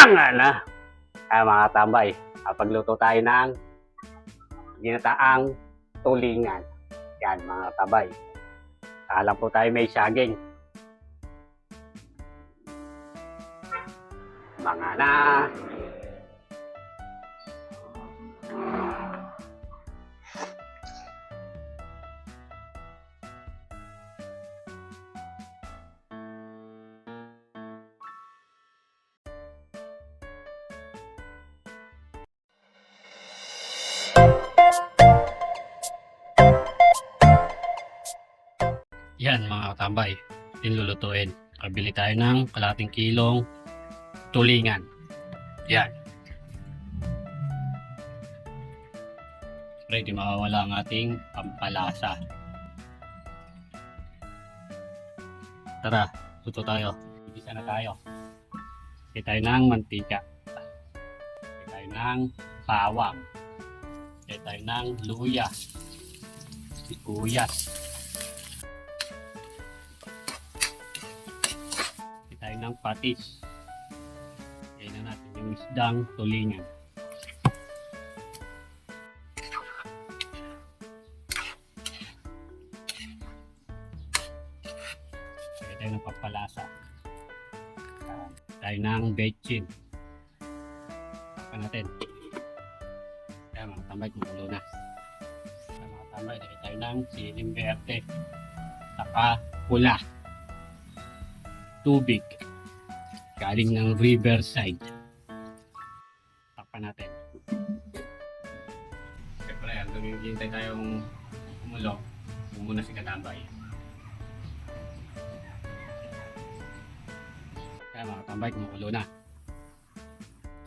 Tanga na! Mga tambay, pagluto tayo ng ginataang tulingan. Yan mga tambay. Alam po tayo may saging. Mga na! Yan mga katambay, lulutuin. Kabili tayo ng kalating kilong tulingan. Yan. Ready, mawawala ang ating pampalasa. Tara, luto tayo. Igisa na tayo. Igisa tayo ng mantika. Igisa tayo ng bawang. Igisa tayo ng luya. Sibuyas. Tayo ng patis. Kaya na natin yung isdang tulingan. Kaya tayo ng papalasa. Tayo ng bechin. Tapan natin. Kaya mga tambay, kumulo na. Kaya mga tambay, tayo ng siling verde. Saka pula. Tubig galing ng riverside. Takpan natin. Siyempre, hanggang hintay tayong kumulo, muna si katambay. Kaya mga katambay, kumukulo na.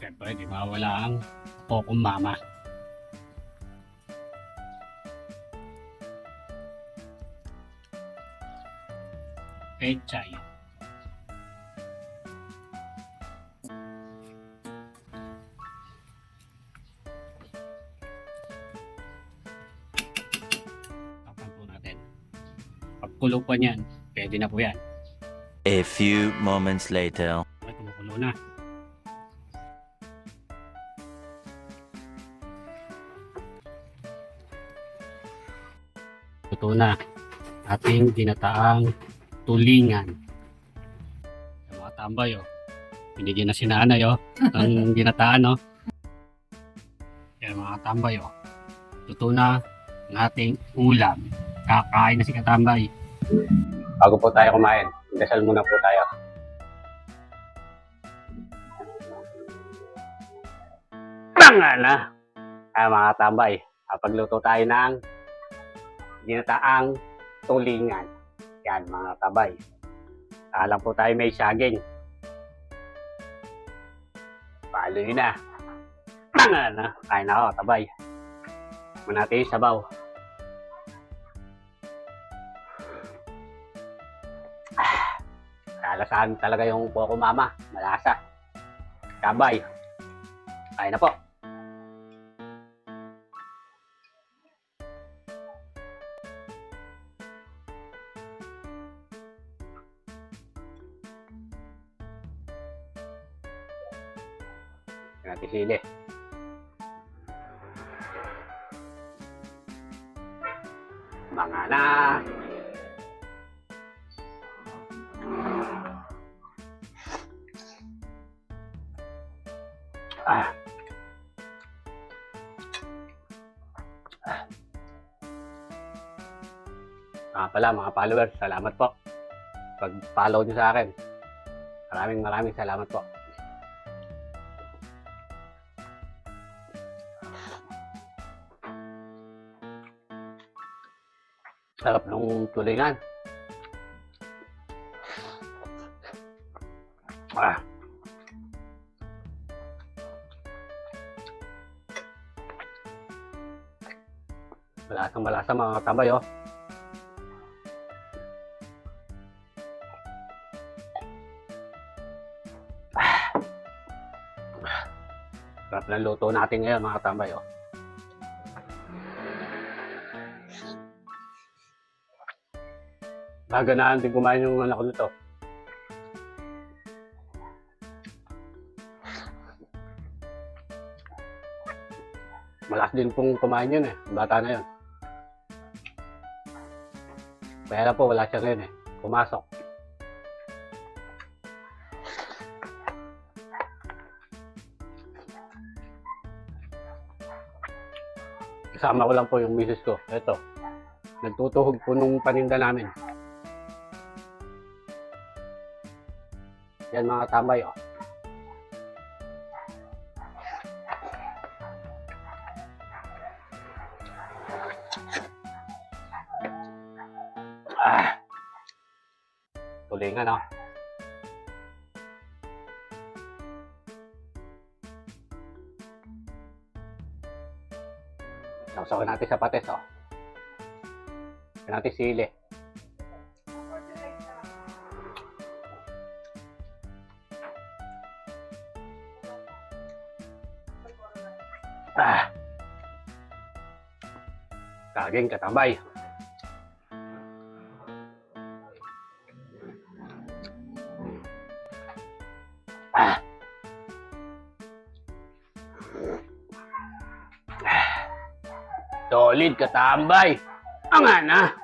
Siyempre, di mawala ang kokong mama. Pechay. Pagkulo pa niyan, pwede na po yan. A few moments later. Ay, kumukulo na. Ito na ating ginataang tulingan. Yung mga tambay, oh. Binigyan na si nanay, oh. Ang ginataan, oh. Yung mga tambay, oh. Ito na ang ating ulam. Kakain na si katambay. Bago po tayo kumain, dasal muna po tayo. Tanga na! Mga katambay, pagluto tayo ng ginataang tulingan. Yan mga katambay. Alam po tayo may saging. Paloy na. Tanga na! Kain na ako katambay. Muna natin yung sabaw. Kalasahan talaga yung Coco Mama. Malasa. Kabay. Kain na po. Natin sili. Mga na. Pala mga followers, salamat po. Pag-follow nyo sa akin. Maraming salamat po. Sarap ng tulingan. Malasa mga katambay, oh. Sarap ng luto natin ngayon mga katambay, oh. Gaganaan din kumain yung anak ko nito. Malakas din pong kumain yun eh. Bata na yun. Kaya lang po, wala siya ngayon eh. Pumasok. Kasama ko lang po yung misis ko. Ito. Nagtutuhog po nung paninda namin. Yan mga tambay oh. Tulingan oh. Sausawan natin sa pates oh. Lagyan natin sili. Saging katambay. Solid katambay. Ang ana.